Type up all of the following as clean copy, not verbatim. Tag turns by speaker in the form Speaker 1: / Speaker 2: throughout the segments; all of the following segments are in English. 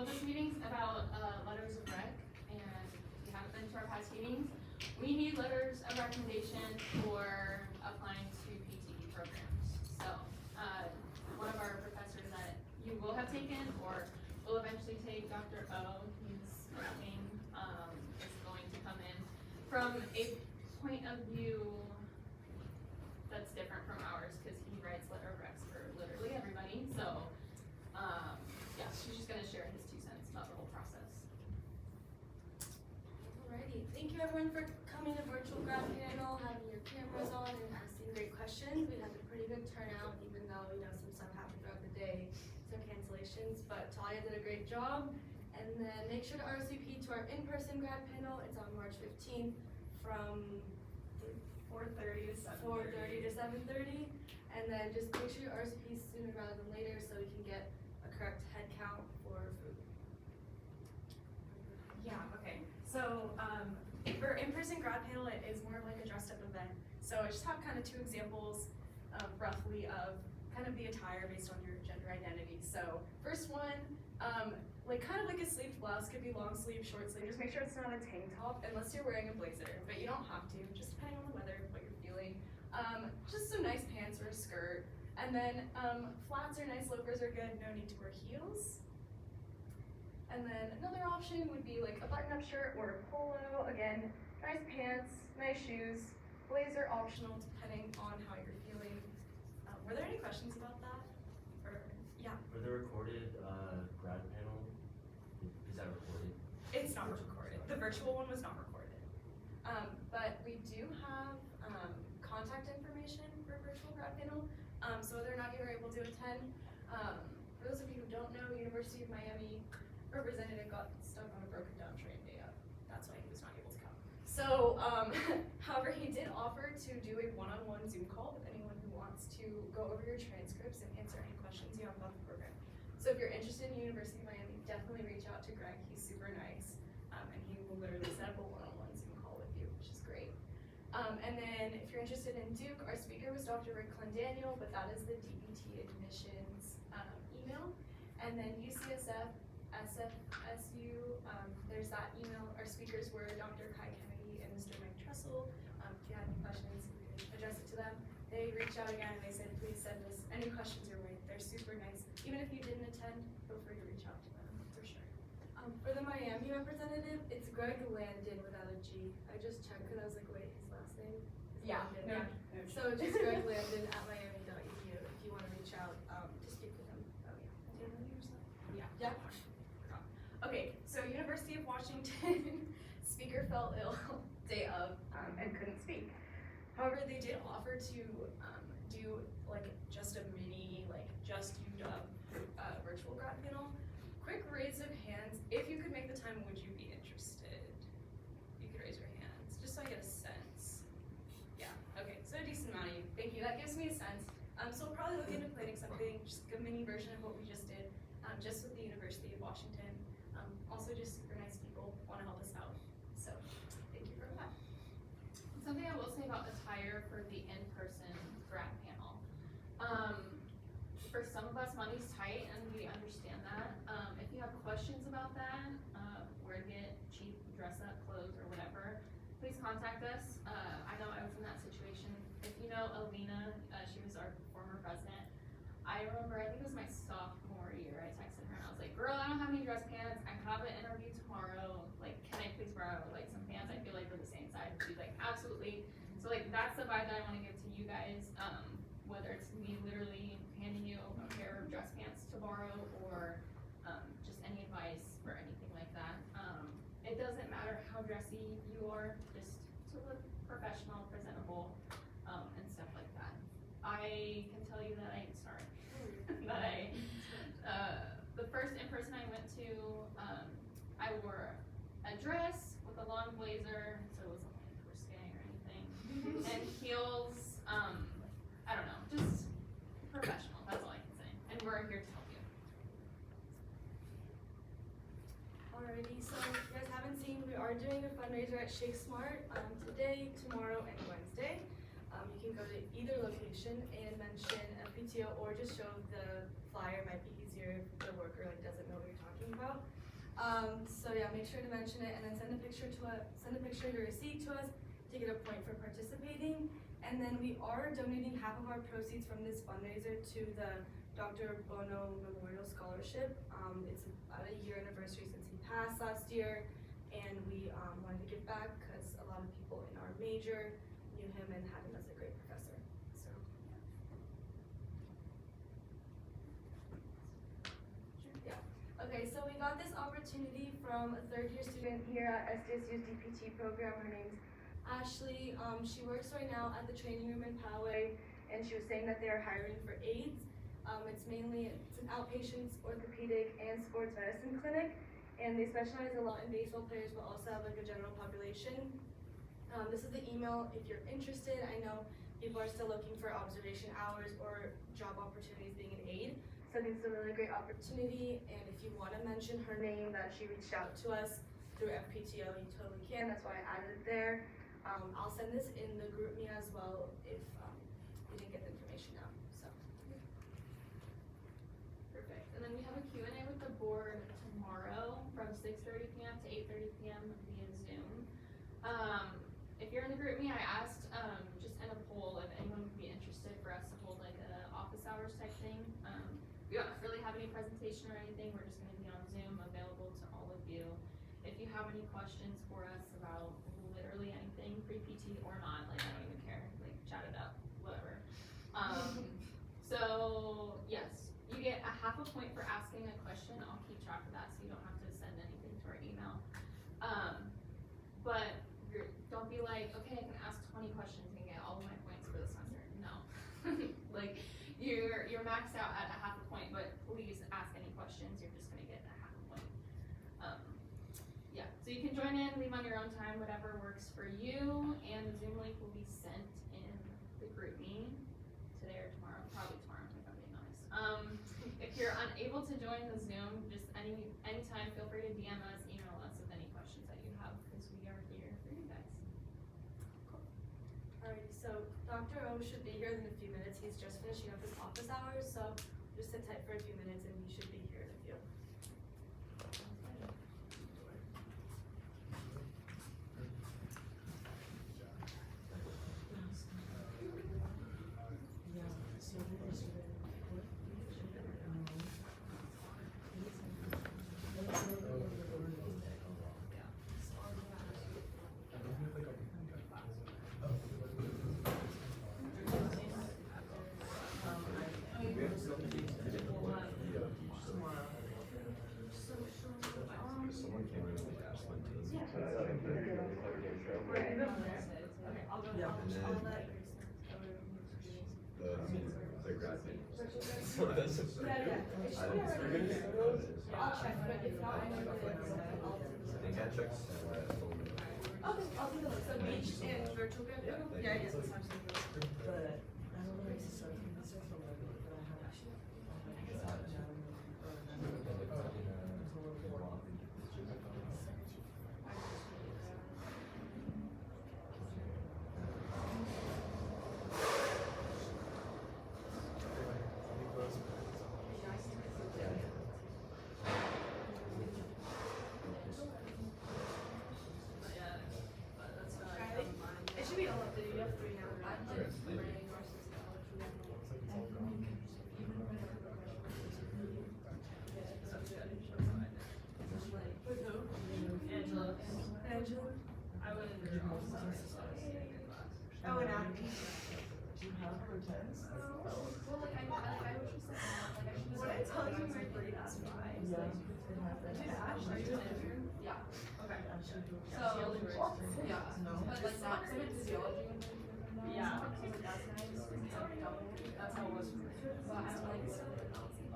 Speaker 1: this meeting's about letters of rec, and if you haven't been to our past meetings, we need letters of recommendation for applying to PTE programs. So one of our professors that you will have taken or will eventually take, Dr. O, he's coming, is going to come in from a point of view that's different from ours because he writes letter of recs for literally everybody. So yeah, she's just gonna share his 2 cents about the whole process.
Speaker 2: Alrighty, thank you everyone for coming to virtual grad panel, having your cameras on and asking great questions. We had a pretty good turnout, even though some stuff happened throughout the day, some cancellations, but Talia did a great job. And then make sure to RSVP to our in-person grad panel. It's on March 15th from
Speaker 1: 4:30 to
Speaker 2: 7:30. And then just make sure you RSVP sooner rather than later so we can get a correct head count for food.
Speaker 3: Yeah, okay. So for in-person grad panel, it is more like a dressed up event. So I just have kind of 2 examples roughly of kind of the attire based on your gender identity. So first one, kind of like a sleeved blouse, could be long sleeve, short sleeve. Just make sure it's not a tank top unless you're wearing a blazer, but you don't have to, just depending on the weather, what you're feeling. Just some nice pants or a skirt. And then flats or nice loafers are good, no need to wear heels. And then another option would be like a button-up shirt or a polo. Again, nice pants, nice shoes, blazer optional depending on how you're feeling. Were there any questions about that? Or yeah?
Speaker 4: For the recorded grad panel, is that recorded?
Speaker 3: It's not recorded. The virtual one was not recorded. But we do have contact information for virtual grad panel. So whether or not you were able to attend, for those of you who don't know, University of Miami representative got stuck on a broken down train day up. That's why he was not able to come. So, however, he did offer to do a one-on-one Zoom call with anyone who wants to go over your transcripts and answer any questions you have about the program. So if you're interested in University of Miami, definitely reach out to Greg. He's super nice, and he will literally set up a one-on-one Zoom call with you, which is great. And then if you're interested in Duke, our speaker was Dr. Rick Clendaniel, but that is the DBT admissions email. And then UCSF, SFSU, there's that email. Our speakers were Dr. Kai Kennedy and Mr. Mike Tressel. If you had any questions, you can address it to them. They reached out again and they said, please send us any questions your way. They're super nice. Even if you didn't attend, feel free to reach out to them, for sure.
Speaker 2: For the Miami representative, it's Greg Landon without a G. I just checked because I was like, wait, his last name is Landon.
Speaker 3: No.
Speaker 2: So just Greg Landon at miami.edu if you want to reach out to speak with him. Oh yeah. Do you know yourself?
Speaker 3: Yeah. Okay, so University of Washington speaker fell ill day of and couldn't speak. However, they did offer to do just a mini, just UW virtual grad panel. Quick raise of hands. If you could make the time, would you be interested? You could raise your hands, just so I get a sense. Yeah, okay, so a decent amount of you. Thank you, that gives me a sense. So we'll probably look into planning something, just a mini version of what we just did, just with the University of Washington. Also just super nice people want to help us out. So thank you for that.
Speaker 1: Something I will say about attire for the in-person grad panel. For some of us, money's tight and we understand that. If you have questions about that, where to get cheap dress-up clothes or whatever, please contact us. I know I was in that situation. If you know Alvina, she was our former president. I remember, I think it was my sophomore year, I texted her and I was like, girl, I don't have any dress pants. I have an interview tomorrow. Can I please borrow some pants? I feel like we're the same size. And she's like, absolutely. So that's the vibe that I want to give to you guys. Whether it's me literally handing you a pair of dress pants to borrow or just any advice or anything like that. It doesn't matter how dressy you are, just to look professional, presentable, and stuff like that. I can tell you that the first in-person I went to, I wore a dress with a long blazer, so it wasn't risque or anything, and heels. I don't know, just professional. That's all I can say, and we're here to help you.
Speaker 2: Alrighty, so if you guys haven't seen, we are doing a fundraiser at Shake Smart today, tomorrow, and Wednesday. You can go to either location and mention FPTO or just show the flyer. Might be easier if the worker doesn't know what you're talking about. So yeah, make sure to mention it and then send a picture of your receipt to us to get a point for participating. And then we are donating half of our proceeds from this fundraiser to the Dr. Bono Memorial Scholarship. It's about a year anniversary since he passed last year, and we wanted to give back because a lot of people in our major knew him and had him as a great professor. So yeah. Okay, so we got this opportunity from a third-year student here at SDSU's DPT program. Her name's Ashley. She works right now at the training room in Poway, and she was saying that they are hiring for aides. It's an outpatient orthopedic and sports medicine clinic, and they specialize a lot in baseball players, but also have like a general population. This is the email if you're interested. I know people are still looking for observation hours or job opportunities being an aide, so I think it's a really great opportunity. And if you want to mention her name that she reached out to us through FPTO, you totally can. That's why I added it there. I'll send this in the group me as well if you didn't get the information out. So.
Speaker 1: Perfect. And then we have a Q&A with the board tomorrow from 6:30 p.m. to 8:30 p.m. via Zoom. If you're in the group me, I asked just in a poll if anyone would be interested for us to hold like a office hours type thing. We don't really have any presentation or anything. We're just going to be on Zoom, available to all of you. If you have any questions for us about literally anything, pre-PT or not, like I don't even care, like chat it up, whatever. So yes, you get a half a point for asking a question. I'll keep track of that so you don't have to send anything to our email. But don't be like, okay, I can ask 20 questions and get all of my points for the semester. No. Like you're maxed out at a half a point, but please ask any questions. You're just gonna get a half a point. Yeah, so you can join in, leave on your own time, whatever works for you, and the Zoom link will be sent in the group me today or tomorrow, probably tomorrow if I'm being honest. If you're unable to join the Zoom, just anytime feel free to DM us, email us with any questions that you have, because we are here for you guys.
Speaker 2: Alrighty, so Dr. O should be here in a few minutes. He's just finishing up his office hours, so just sit tight for a few minutes and he should be here in a few. I'll check, but if not, I know that it's Okay, I'll take a look. So beach and virtual grad? Yeah, yes. It should be all updated. You have 3 now. With who? Angela. Angela? I wouldn't. Oh, and Abby.
Speaker 5: Do you have her tens?
Speaker 1: Well, like I was just like I should
Speaker 2: What I tell you, my brain is fried.
Speaker 5: Yeah.
Speaker 1: Dude, Ash, are you an intern? Yeah. Okay. So, yeah.
Speaker 5: No.
Speaker 1: But like not because of physiology. Yeah. So like that's nice. That's how it was for me. But I'm like,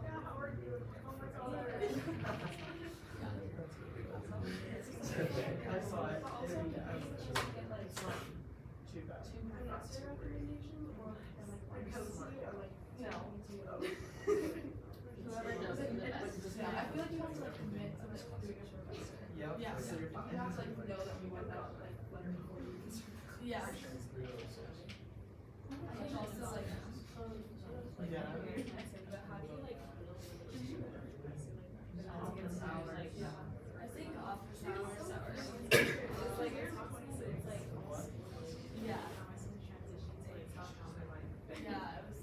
Speaker 2: How are you? Oh my god.
Speaker 5: I saw it. It's not too bad.
Speaker 2: No.
Speaker 1: whoever knows it the best.
Speaker 6: Yeah, I feel like you have to like commit to like doing a professor.
Speaker 5: Yep.
Speaker 6: Yeah,
Speaker 5: So you're
Speaker 6: you
Speaker 5: fine.
Speaker 6: have to like know that we want that like letter before you can start.
Speaker 2: Yeah.
Speaker 6: I think also like
Speaker 5: Yeah.
Speaker 6: but how do you like build a relationship with everyone? Like, yeah. It's like, it's like, yeah. Yeah, it was.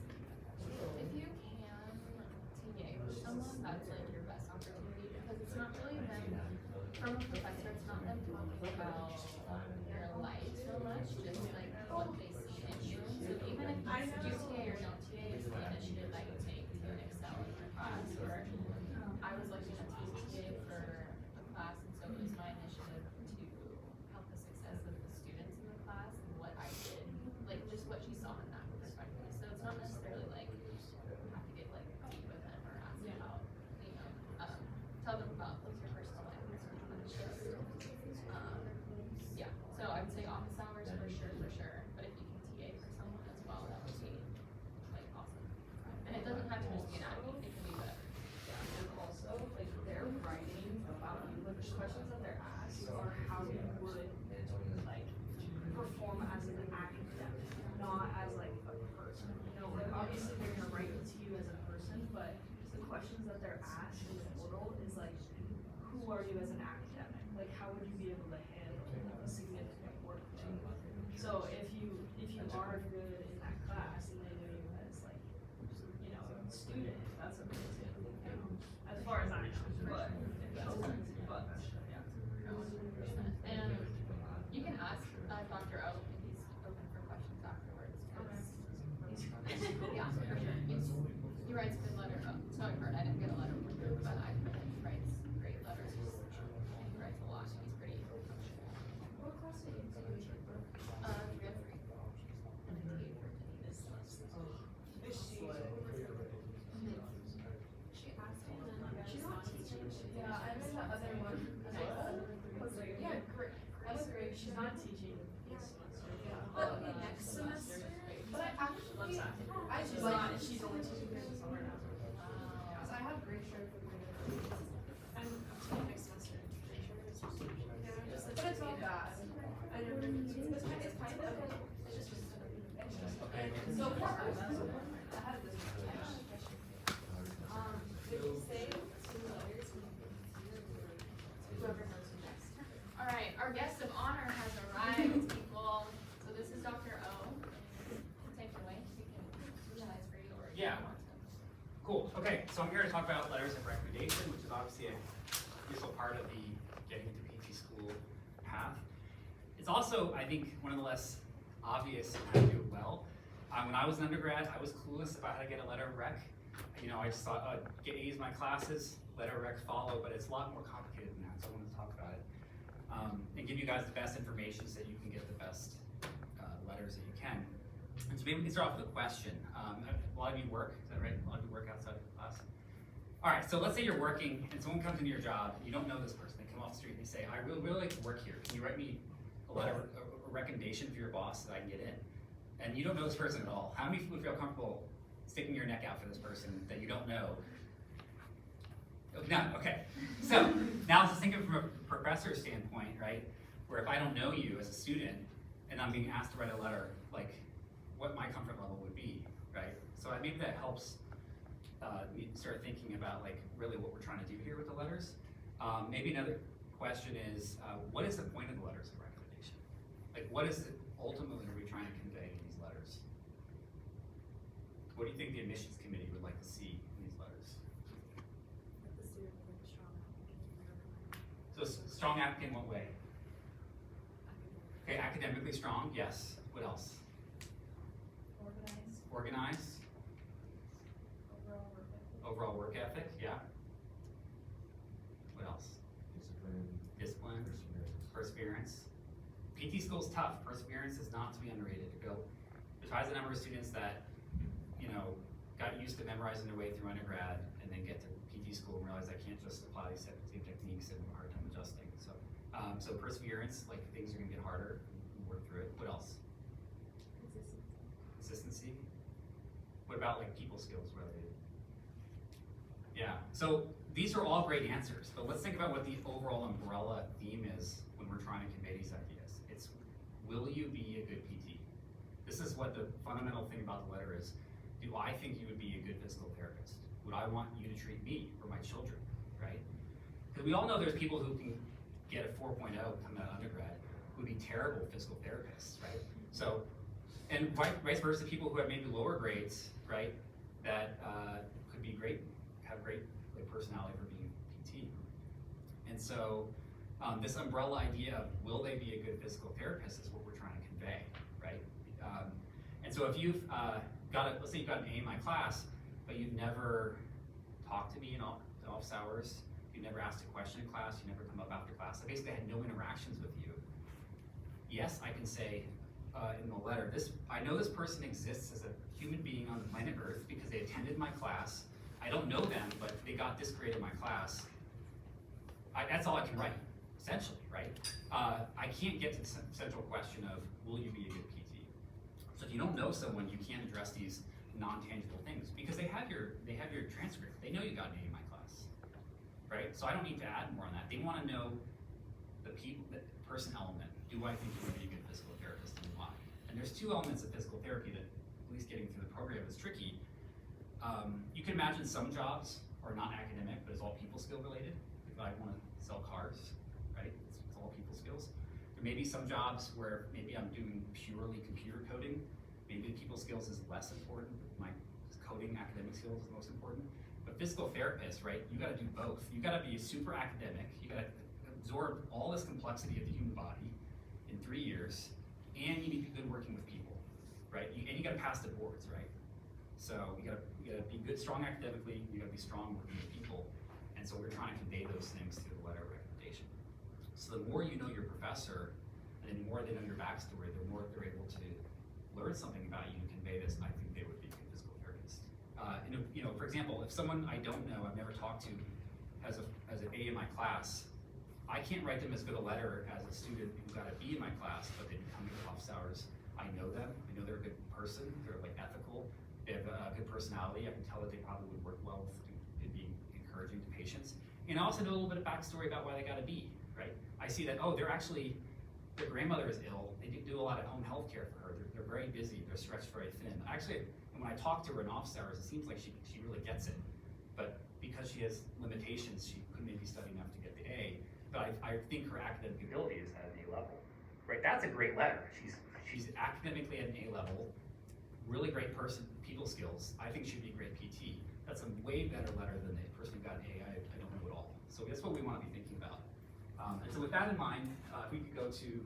Speaker 1: If you can TA with someone, that's like your best opportunity, because it's not really them, from a professor, it's not them talking about your life so much, just like what they see in you. So even if you do TA or don't TA, it's the initiative that you take to excel in your class, or I was lucky enough to be TA for a class, and so it was my initiative to help the success of the students in the class and what I did, like just what she saw in that perspective. So it's not necessarily like you have to get like deep with them or ask about, you know, tell them about what's your personal life and stuff. It's just, yeah. So I would say office hours for sure. But if you can TA for someone as well, that would be like awesome. And it doesn't have to just be an admin, it can be whatever.
Speaker 6: And also, like, they're writing about you, like, the questions that they're asked are how you would, like, perform as an academic, not as, like, a person. You know, like, obviously they're gonna write to you as a person, but the questions that they're asked in total is, like, who are you as an academic? Like, how would you be able to handle a significant work team? So if you are good in that class and they know you as, like, you know, a student, that's amazing, you know, as far as I know, but, yeah.
Speaker 1: And you can ask Dr. O if he's open for questions afterwards. 'Cause yeah, for sure. He writes good letters. It's not hard. I didn't get a letter from him, but I he writes great letters. He writes a lot. He's pretty.
Speaker 6: What class did you take?
Speaker 1: 3 and 3. And then TA for this semester.
Speaker 6: Is she?
Speaker 3: She asked me, she's not teaching.
Speaker 6: Yeah, I'm in the other one.
Speaker 3: Yeah, great.
Speaker 6: That was great, she's not teaching this semester, yeah.
Speaker 3: But next semester, but I actually,
Speaker 6: She's not, she's only teaching during the summer now.
Speaker 3: Cause I have great share for grade. I'm taking next semester. Great share is just. Yeah, I'm just like. But it's not bad. I never. It's kind of, it's just. So far. I had this. Did you say two letters? Whoever knows who next.
Speaker 1: All right, our guest of honor has arrived, people. So this is Dr. O. Take it away. You can utilize for you or if you
Speaker 7: Yeah.
Speaker 1: want to.
Speaker 7: Cool, okay, so I'm here to talk about letters of recommendation, which is obviously a crucial part of the getting into PT school path. It's also, I think, one of the less obvious how to do it well. When I was an undergrad, I was clueless about how to get a letter of rec. You know, I just thought, get A's in my classes, letter of rec follow, but it's a lot more complicated than that, so I wanted to talk about it. And give you guys the best information so that you can get the best letters that you can. And so maybe we can start off with a question. A lot of you work, is that right? A lot of you work outside of class? All right, so let's say you're working and someone comes into your job, you don't know this person, they come off the street and they say, I really like to work here. Can you write me a letter, a recommendation for your boss that I can get in? And you don't know this person at all. How many people feel comfortable sticking your neck out for this person that you don't know? None, okay. So now let's think of it from a professor standpoint, right? Where if I don't know you as a student and I'm being asked to write a letter, like what my comfort level would be, right? So maybe that helps me start thinking about like really what we're trying to do here with the letters. Maybe another question is, what is the point of the letters of recommendation? Like what is it ultimately are we trying to convey in these letters? What do you think the admissions committee would like to see in these letters? So strong applicant in what way? Okay, academically strong, yes. What else?
Speaker 6: Organized,
Speaker 7: Organized, overall work ethic, yeah. What else? Discipline, perseverance. PT school's tough. Perseverance is not to be underrated. Besides the number of students that, you know, got used to memorizing their way through undergrad and then get to PT school and realize I can't just apply these same techniques and have a hard time adjusting. So perseverance, like things are gonna get harder, work through it. What else? Consistency. What about like people skills related? Yeah, so these are all great answers, but let's think about what the overall umbrella theme is when we're trying to convey these ideas. It's, will you be a good PT? This is what the fundamental thing about the letter is. Do I think you would be a good physical therapist? Would I want you to treat me or my children, right? Because we all know there's people who can get a 4.0 coming out of undergrad would be terrible physical therapists, right? So, and vice versa, people who have maybe lower grades, right, that could be great, have great personality for being PT. And so, this umbrella idea of will they be a good physical therapist is what we're trying to convey, right? And so if you've let's say you've got an A in my class, but you've never talked to me in office hours, you never asked a question in class, you never come up after class, I basically had no interactions with you. Yes, I can say in the letter, I know this person exists as a human being on the planet Earth because they attended my class. I don't know them, but they got this grade in my class. That's all I can write, essentially, right? I can't get to the central question of, will you be a good PT? So if you don't know someone, you can't address these non-tangible things because they have your transcript. They know you got an A in my class, right? So I don't need to add more on that. They want to know the person element. Do I think you would be a good physical therapist and why? And there's two elements of physical therapy that, at least getting through the program, is tricky. You can imagine some jobs are not academic, but it's all people skill related. If I want to sell cars, right? It's all people skills. There may be some jobs where maybe I'm doing purely computer coding. Maybe people skills is less important. My coding academic skills is most important. But physical therapists, right? You got to do both. You got to be super academic. You got to absorb all this complexity of the human body in 3 years, and you need to be good working with people, right? And you got to pass the boards, right? So you got to be good, strong academically. You got to be strong working with people, and so we're trying to convey those things through the letter of recommendation. So the more you know your professor, and the more they know your backstory, the more they're able to learn something about you and convey this. I think they would be a good physical therapist. For example, if someone I don't know, I've never talked to, has an A in my class, I can't write them as good a letter as a student who got a B in my class, but they come to office hours. I know them. I know they're a good person. They're ethical. They have a good personality. I can tell that they probably would work well with and be encouraging to patients. And I also know a little bit of backstory about why they got a B, right? I see that, their grandmother is ill. They do a lot of home health care for her. They're very busy. They're stretched very thin. Actually, and when I talk to her in office hours, it seems like she really gets it. But because she has limitations, she couldn't maybe study enough to get the A. But I think her academic ability is at an A level, right? That's a great letter. She's academically at an A level, really great person, people skills. I think she'd be a great PT. That's a way better letter than the person who got an A. I don't know at all. So that's what we want to be thinking about. And so with that in mind, if we could go to,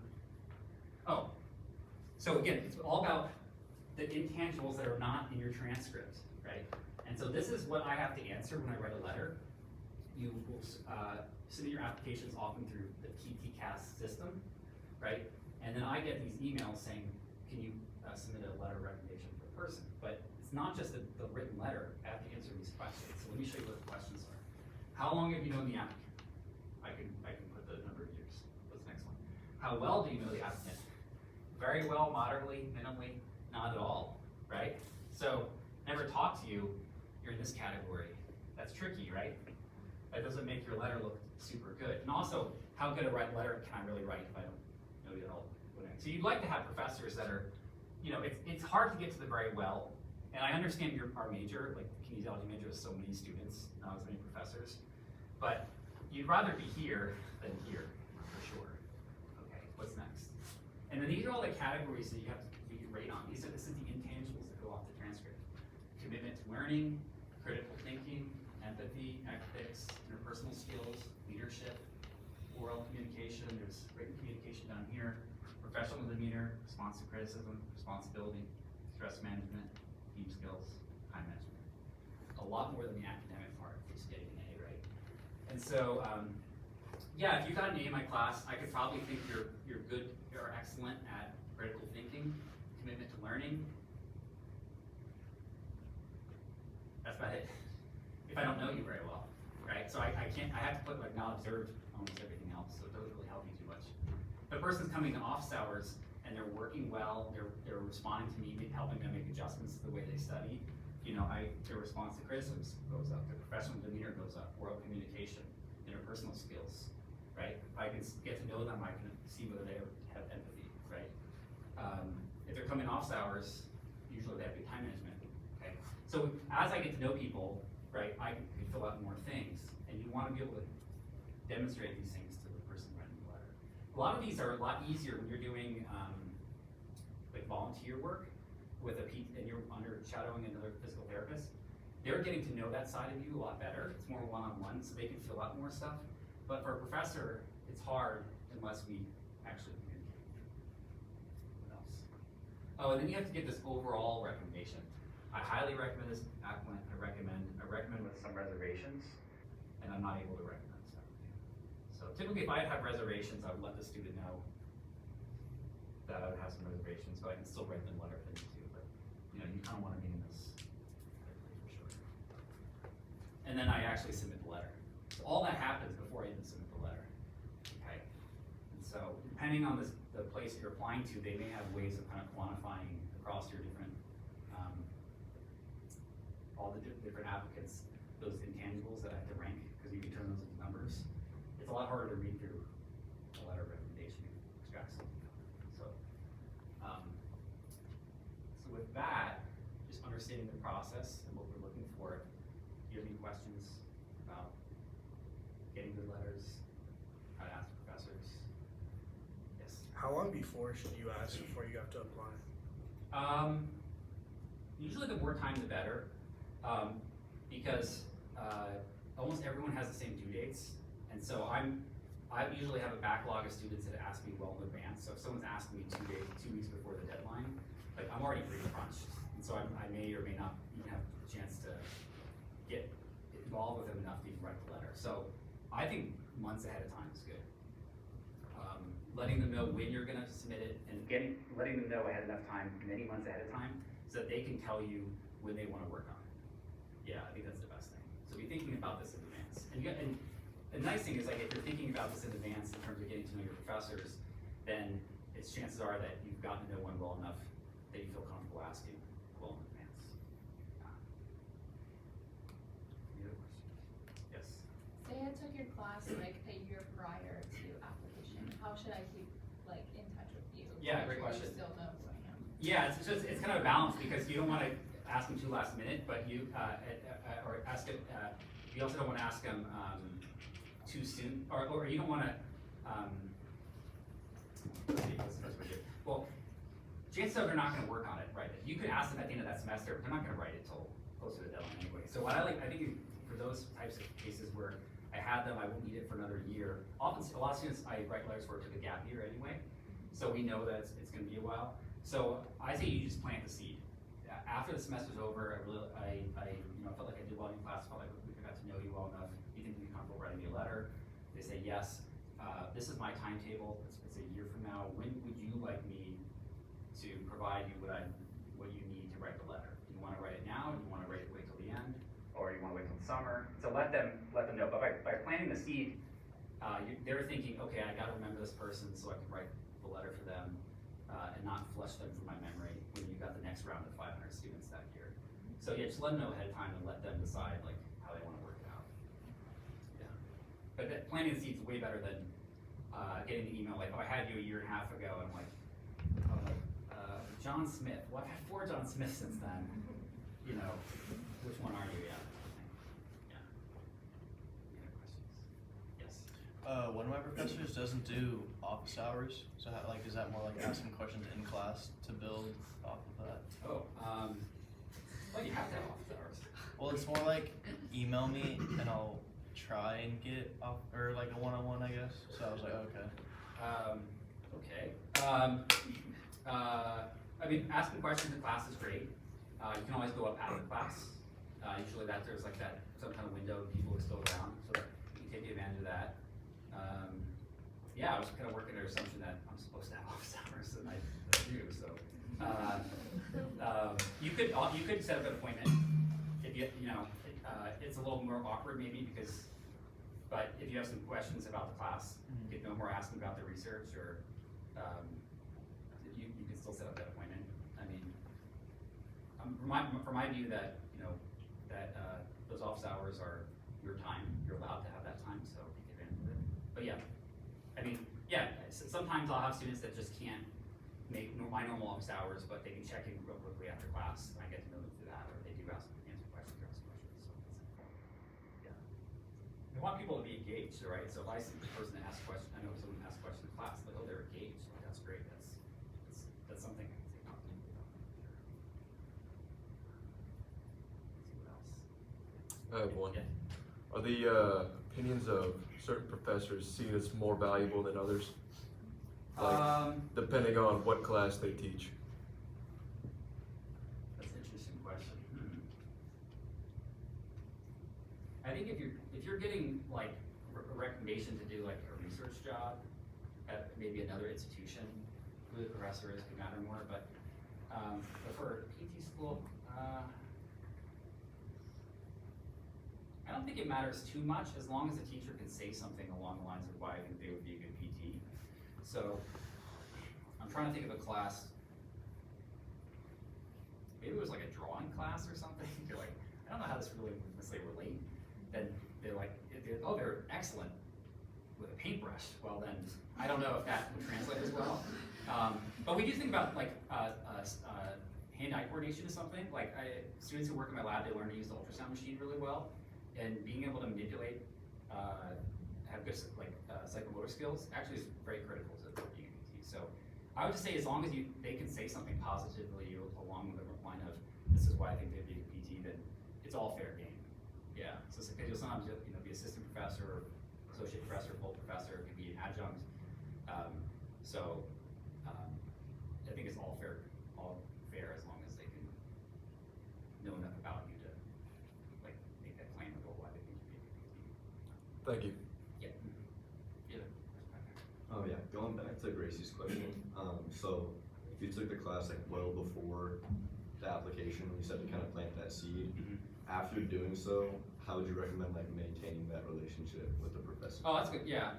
Speaker 7: so again, it's all about the intangibles that are not in your transcript, right? And so this is what I have to answer when I write a letter. You will submit your applications often through the PTCast system, right? And then I get these emails saying, can you submit a letter of recommendation for the person? But it's not just the written letter. I have to answer these questions. So let me show you what the questions are. How long have you known the applicant? I can put the number of years. What's the next one? How well do you know the applicant? Very well, moderately, minimally, not at all, right? So never talk to you, you're in this category. That's tricky, right? That doesn't make your letter look super good. And also, how good a letter can I really write if I don't know you at all? So you'd like to have professors that are, it's hard to get to the very well. And I understand our major, like the kinesiology major has so many students, not as many professors. But you'd rather be here than here, for sure. Okay, what's next? And then these are all the categories that you have to rate on. This is the intangibles that go off the transcript. Commitment to learning, critical thinking, empathy, ethics, interpersonal skills, leadership, oral communication, there's written communication down here, professional demeanor, response to criticism, responsibility, stress management, team skills, time management. A lot more than the academic part, just getting an A, right? And so, if you got an A in my class, I could probably think you're good or excellent at critical thinking, commitment to learning. That's about it. If I don't know you very well, right? So I have to put not observed almost everything else, so it doesn't really help me too much. If a person's coming to office hours and they're working well, they're responding to me, helping them make adjustments to the way they study, their response to criticism goes up, their professional demeanor goes up, oral communication, interpersonal skills, right? If I can get to know them, I can see whether they have empathy, right? If they're coming office hours, usually they have good time management, okay? So as I get to know people, right, I can fill out more things, and you want to be able to demonstrate these things to the person running a lot of these are a lot easier when you're doing, like volunteer work with and you're under shadowing another physical therapist. They're getting to know that side of you a lot better. It's more one-on-one, so they can fill out more stuff. But for a professor, it's hard unless we actually communicate. What else? Oh, and then you have to get this overall recommendation. I highly recommend this. I recommend with some reservations, and I'm not able to recommend stuff. So typically, if I have reservations, I would let the student know that I would have some reservations, but I can still write them a letter if I need to. But you know, you kind of want to be in this for sure. And then I actually submit the letter. So all that happens before I even submit the letter. Okay. And so depending on the place you're applying to, they may have ways of kind of quantifying across your different all the different applicants, those intangibles that I have to rank, because you can turn those into numbers. It's a lot harder to read through a letter of recommendation and extract something. So with that, just understanding the process and what we're looking for, do you have any questions about getting good letters, how to ask professors? Yes?
Speaker 5: How long before should you ask before you have to apply?
Speaker 7: Usually the more time the better, because almost everyone has the same due dates, and so I usually have a backlog of students that ask me well in advance. So if someone's asking me 2 weeks before the deadline, like I'm already pretty crunched, and so I may or may not even have a chance to get involved with them enough to even write the letter. So I think months ahead of time is good. Letting them know when you're gonna submit it, and letting them know ahead enough time, many months ahead of time, so that they can tell you when they wanna work on it. Yeah, I think that's the best thing. So be thinking about this in advance. And the nice thing is, like, if you're thinking about this in advance in terms of getting to know your professors, then it's chances are that you've gotten to know one well enough that you feel comfortable asking well in advance. Any other questions? Yes.
Speaker 1: Say I took your class like a year prior to application, how should I keep like in touch with you?
Speaker 7: Yeah,
Speaker 1: to
Speaker 7: great
Speaker 1: make sure
Speaker 7: question.
Speaker 1: You still know who I am.
Speaker 7: Yeah, it's kind of a balance, because you don't want to ask them too last minute, but you or ask it. You also don't want to ask them too soon, or you don't want to. Well, chances are they're not going to work on it right. You could ask them at the end of that semester, but they're not going to write it till close to the deadline anyway. So what I think for those types of cases where I had them, I won't need it for another year. Often, a lot of students I write letters for took a gap year anyway, so we know that it's going to be a while. So I say you just plant the seed. After the semester's over, I felt like I did well in class. Felt like we got to know you well enough. You think you'd be comfortable writing me a letter? They say yes. This is my timetable. It's a year from now. When would you like me to provide you what you need to write the letter? Do you want to write it now? Do you want to wait till the end, or do you want to wait till the summer? So let them know. But by planting the seed, they're thinking, okay, I got to remember this person so I can write the letter for them, and not flush them from my memory when you got the next round of 500 students that year. So yeah, just let them know ahead of time and let them decide like how they want to work it out. Yeah, but planting the seeds is way better than getting the email like, oh, I had you a year and a half ago, and I'm like, John Smith. Well, I've had 4 John Smiths since then. You know, which one are you? Yeah. Yeah. Any other questions? Yes.
Speaker 8: One of my professors doesn't do office hours, so is that more like asking questions in class to build off of that?
Speaker 7: Oh, well, you have to have office hours.
Speaker 8: Well, it's more like email me and I'll try and get off, or like a one-on-one, I guess. So I was like, okay.
Speaker 7: I mean, asking questions in class is great. You can always go up out of class. Usually there's like that some kind of window people are still around, so you can take advantage of that. Yeah, I was kind of working under the assumption that I'm supposed to have office hours, and I do. So you could set up an appointment if it's a little more awkward maybe but if you have some questions about the class, you can no more ask them about their research, or you can still set up that appointment. I mean, from my view that those office hours are your time. You're allowed to have that time, so take advantage of it. But yeah, I mean, yeah. Sometimes I'll have students that just can't make my normal office hours, but they can check in real quickly after class, and I get to know them through that, or they do answer questions or ask questions. So yeah. want people to be engaged, right? So if I see the person that asks questions, I know someone asks questions in class, like, oh, they're engaged, like, that's great, that's something I can take on. Let's see what else.
Speaker 9: I have one.
Speaker 7: Yeah.
Speaker 9: Are the opinions of certain professors seen as more valuable than others? Like, depending on what class they teach.
Speaker 7: That's an interesting question. I think if you're getting like a recommendation to do like a research job at maybe another institution, who the professor is could matter more. But for PT school, I don't think it matters too much as long as the teacher can say something along the lines of why I think they would be a good PT. So I'm trying to think of a class. Maybe it was like a drawing class or something. You're like, I don't know how this really necessarily relate. Then they're like, oh, they're excellent with a paintbrush. Well, then I don't know if that would translate as well. But we do think about like hand-eye coordination is something. Like students who work in my lab, they learn to use the ultrasound machine really well, and being able to manipulate, have good like psychomotor skills actually is very critical to being a PT. So I would just say as long as they can say something positively along the line of this is why I think they'd be a PT, then it's all fair game. Yeah. So because you'll sometimes be assistant professor, or associate professor, full professor, it could be an adjunct. I think it's all fair as long as they can know enough about you to like make that claim about why they think you'd be a PT.
Speaker 9: Thank you.
Speaker 7: Yeah.
Speaker 10: Oh yeah, going back to Gracie's question, so if you took the class like well before the application, you said to kind of plant that seed. After doing so, how would you recommend like maintaining that relationship with the professor?
Speaker 7: Oh, that's good. Yeah.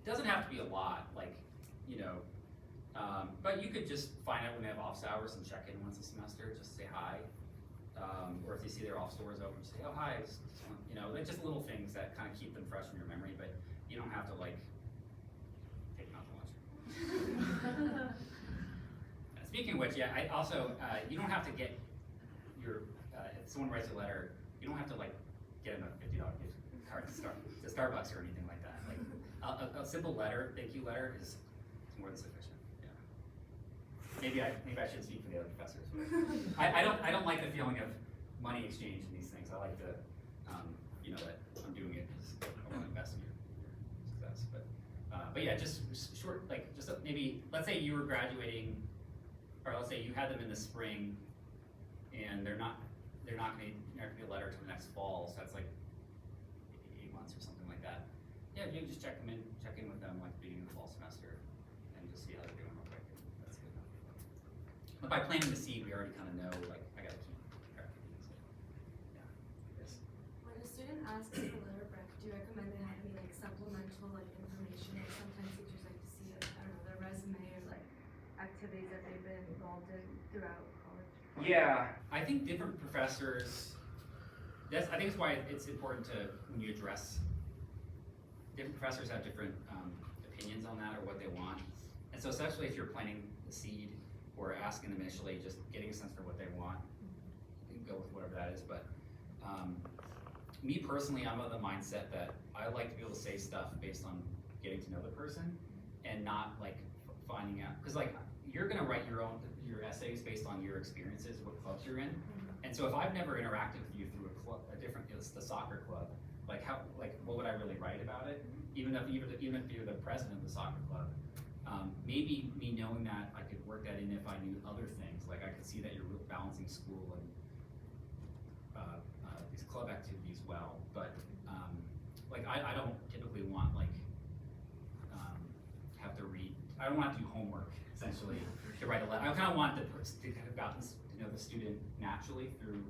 Speaker 7: It doesn't have to be a lot, like, but you could just find out when they have office hours and check in once a semester, just say hi. Or if you see their office doors open, just say, oh, hi. They're just little things that kind of keep them fresh in your memory, but you don't have to like take them out to lunch. Speaking of which, yeah, I also, you don't have to get your, if someone writes a letter, you don't have to like get them a $50 gift card to Starbucks or anything like that. Like a simple letter, thank you letter is more than sufficient. Yeah. Maybe I should speak for the other professors. I don't like the feeling of money exchange in these things. I like the, that I'm doing it because I want to invest in your success. But yeah, just short, like just maybe let's say you were graduating. Or let's say you had them in the spring, and they're not going to be a letter until next fall, so that's like 8 months or something like that. Yeah, you can just check in with them like beginning of the fall semester, and just see how they're doing real quick. That's good enough. But by planting the seed, we already kind of know like I got to keep track of these. Yeah. Yes.
Speaker 2: When a student asks for a letter of rec, do you recommend they have any like supplemental like information? Like sometimes teachers like to see their resume or like activities that they've been involved in throughout college.
Speaker 7: Yeah, I think different professors. I think it's why it's important to when you address. Different professors have different opinions on that or what they want, and so especially if you're planting the seed or asking them initially, just getting a sense for what they want, you can go with whatever that is. But me personally, I'm of the mindset that I like to be able to say stuff based on getting to know the person and not like finding out, because like you're gonna write your essays based on your experiences, what clubs you're in, and so if I've never interacted with you through the soccer club, what would I really write about it? Even if you're the president of the soccer club, maybe me knowing that I could work that in if I knew other things, like I could see that you're balancing school and these club activities well, but I don't typically want have to read. I don't want to do homework essentially to write a letter. I kind of want to have gotten to know the student naturally through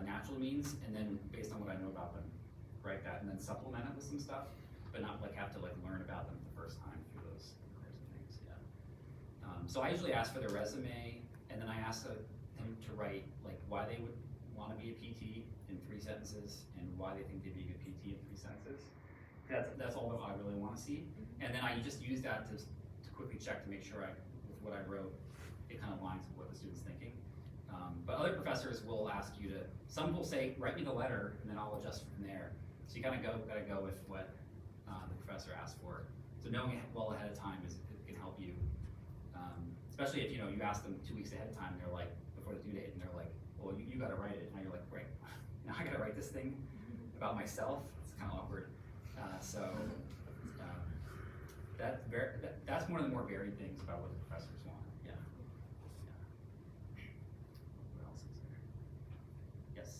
Speaker 7: natural means, and then based on what I know about them, write that and then supplement it with some stuff, but not like have to like learn about them the first time through those things. Yeah. So I usually ask for their resume, and then I ask them to write like why they would want to be a PT in 3 sentences, and why they think they'd be a good PT in 3 sentences. That's all that I really want to see, and then I just use that to quickly check to make sure with what I wrote, it kind of aligns with what the student's thinking. But other professors will ask you to, some will say, write me the letter, and then I'll adjust from there. So you gotta go with what the professor asked for. So knowing it well ahead of time can help you, especially if you ask them 2 weeks ahead of time, and they're like, before the due date, and they're like, well, you gotta write it. Now you're like, right, now I gotta write this thing about myself. It's kind of awkward. That's one of the more varied things about what the professors want. Yeah. What else is there? Yes.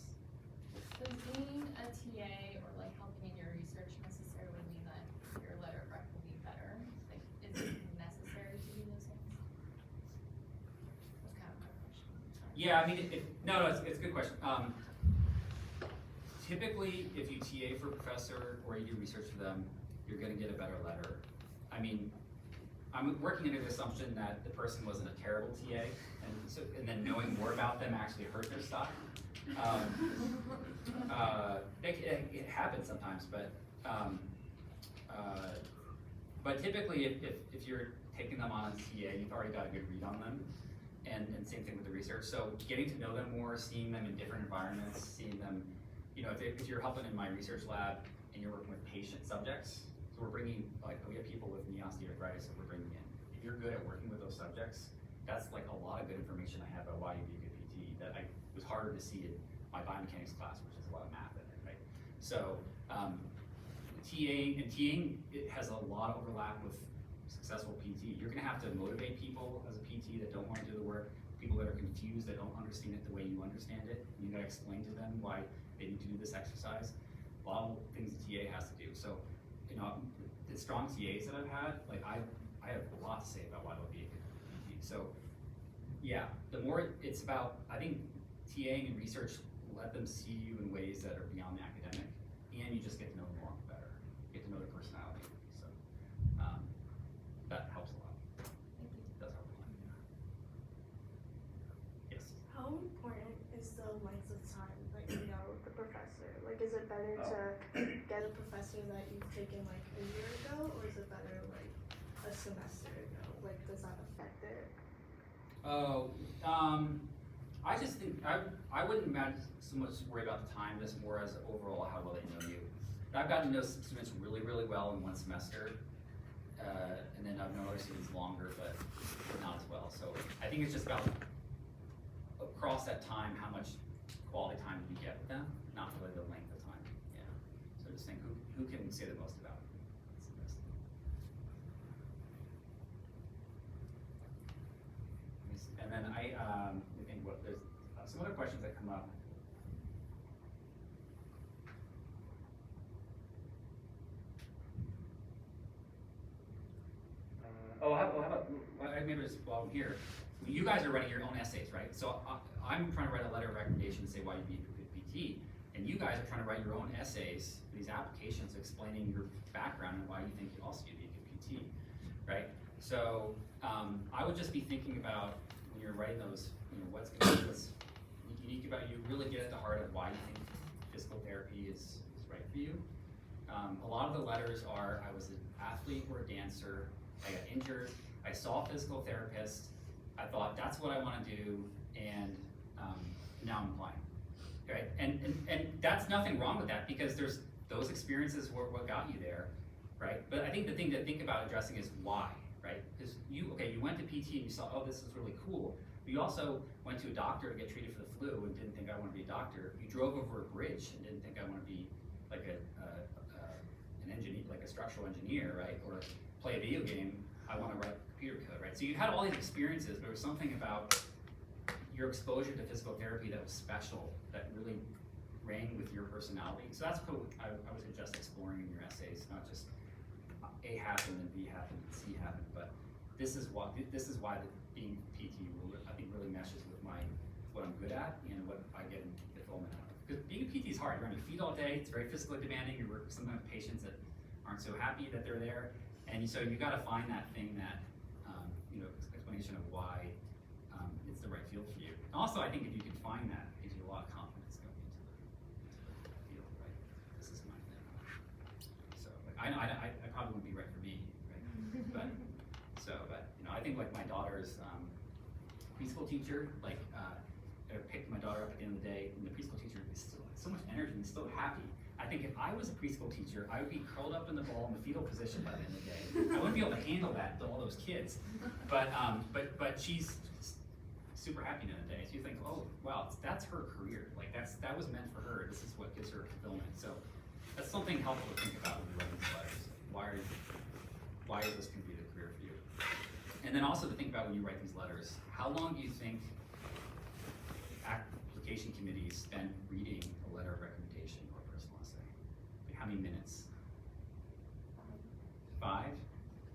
Speaker 1: Does being a TA or like helping in your research necessarily mean that your letter of rec will be better? Like, is it necessary to do those things? That's kind of my question. Sorry.
Speaker 7: Yeah, I mean, no, it's a good question. Typically, if you TA for a professor or you do research for them, you're gonna get a better letter. I mean, I'm working under the assumption that the person wasn't a terrible TA, and then knowing more about them actually hurt their stock. It happens sometimes, but typically, if you're taking them on as TA, you've already got a good read on them, and same thing with the research. So getting to know them more, seeing them in different environments, seeing them, if you're helping in my research lab and you're working with patient subjects, so we're bringing, we have people with knee osteoarthritis that we're bringing in. If you're good at working with those subjects, that's like a lot of good information I have about why you'd be a good PT that was harder to see in my biomechanics class, which has a lot of math in it, right? So TAing, it has a lot of overlap with successful PT. You're gonna have to motivate people as a PT that don't wanna do the work, people that are confused, that don't understand it the way you understand it. You gotta explain to them why they need to do this exercise. A lot of things a TA has to do. So, the strong TAs that I've had, I have a lot to say about why they'll be a good PT. So, yeah, the more it's about, I think TAing and research let them see you in ways that are beyond the academic, and you just get to know them more better, get to know their personality. So, that helps a lot.
Speaker 1: Thank you.
Speaker 7: It does help a lot. Yeah. Yes.
Speaker 2: How important is the length of time that you know with the professor? Like, is it better to get a professor that you've taken like a year ago, or is it better like a semester ago? Like, does that affect it?
Speaker 7: Oh, I just think, I wouldn't imagine so much worry about the time, just more as overall how well they know you. I've gotten to know students really, really well in one semester, and then I've known other students longer, but not as well. So I think it's just about across that time, how much quality time do you get with them, not really the length of time. Yeah. So just think who can say the most about it. That's the best thing. And then I think there's some other questions that come up. How about maybe just while I'm here, you guys are writing your own essays, right? So I'm trying to write a letter of recommendation to say why you'd be a good PT, and you guys are trying to write your own essays, these applications explaining your background and why you think you also you'd be a good PT, right? So I would just be thinking about when you're writing those, what's unique about you, really get at the heart of why you think physical therapy is right for you. A lot of the letters are, I was an athlete or a dancer, I got injured, I saw a physical therapist, I thought that's what I want to do, and now I'm applying, right? And that's nothing wrong with that, because there's those experiences were what got you there, right? But I think the thing to think about addressing is why, right? Because you went to PT and you saw, oh, this is really cool. But you also went to a doctor to get treated for the flu and didn't think I want to be a doctor. You drove over a bridge and didn't think I want to be like an engineer, like a structural engineer, right? Or play a video game. I want to write computer code, right? So you had all these experiences, but there was something about your exposure to physical therapy that was special, that really rang with your personality. So that's what I would suggest exploring in your essays, not just A happened and B happened and C happened, but this is why being PT I think really meshes with what I'm good at and what I get fulfillment out of. Because being a PT is hard. You're on your feet all day. It's very physically demanding. You work with sometimes patients that aren't so happy that they're there, and so you got to find that thing that explanation of why it's the right field for you. And also, I think if you can find that, it gives you a lot of confidence going into the field. Right? This is my thing. So I probably wouldn't be right for me, right? But I think like my daughter's preschool teacher, daughter up at the end of the day, and the preschool teacher is still so much energy and so happy. I think if I was a preschool teacher, I would be curled up in the ball in the fetal position by the end of the day. I wouldn't be able to handle that to all those kids. But she's super happy in the day. So you think, oh wow, that's her career. Like that was meant for her. This is what gives her fulfillment. So that's something helpful to think about when you're writing these letters. Why is this going to be the career for you? And then also to think about when you write these letters, how long do you think application committees spend reading a letter of recommendation or a personal essay? Like how many minutes? 5?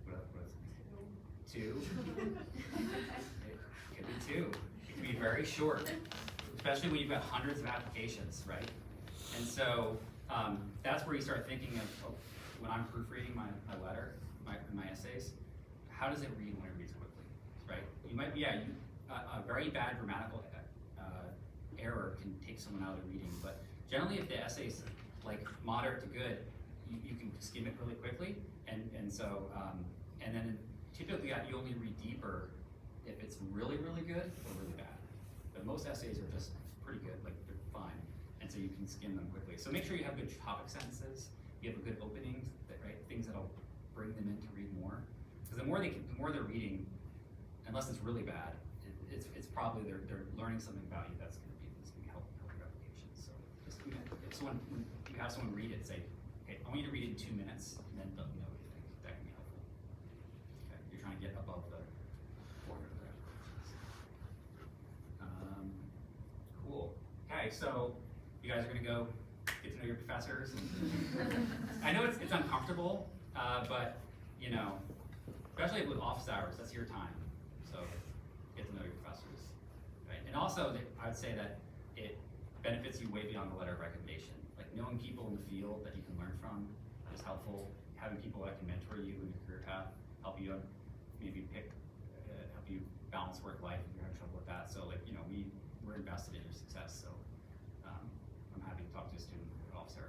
Speaker 7: What is it? 2? It could be 2. It could be very short, especially when you've got hundreds of applications, right? And so that's where you start thinking of, oh, when I'm proofreading my letter, my essays, how does it read when it reads quickly, right? You might, a very bad grammatical error can take someone out of reading, but generally if the essay is like moderate to good, you can skim it really quickly, and then typically you only read deeper if it's really, really good or really bad. But most essays are just pretty good, like they're fine, and so you can skim them quickly. So make sure you have good topic sentences, you have a good opening, right? Things that'll bring them in to read more. Because the more they're reading, unless it's really bad, it's probably they're learning something about you that's going to be helpful your application. So just when you have someone read it, say, okay, I want you to read it in 2 minutes, and then let me know what you think. That can be helpful. Okay, you're trying to get above the 400 applications. Cool. Okay, so you guys are going to go get to know your professors. I know it's uncomfortable, but you know, especially with office hours, that's your time. So get to know your professors, right? And also, I would say that it benefits you way beyond the letter of recommendation. Like knowing people in the field that you can learn from is helpful. Having people that can mentor you in your career path, help you maybe help you balance work life if you're having trouble with that. So like, you know, we're invested in your success. So I'm happy to talk to a student at office hours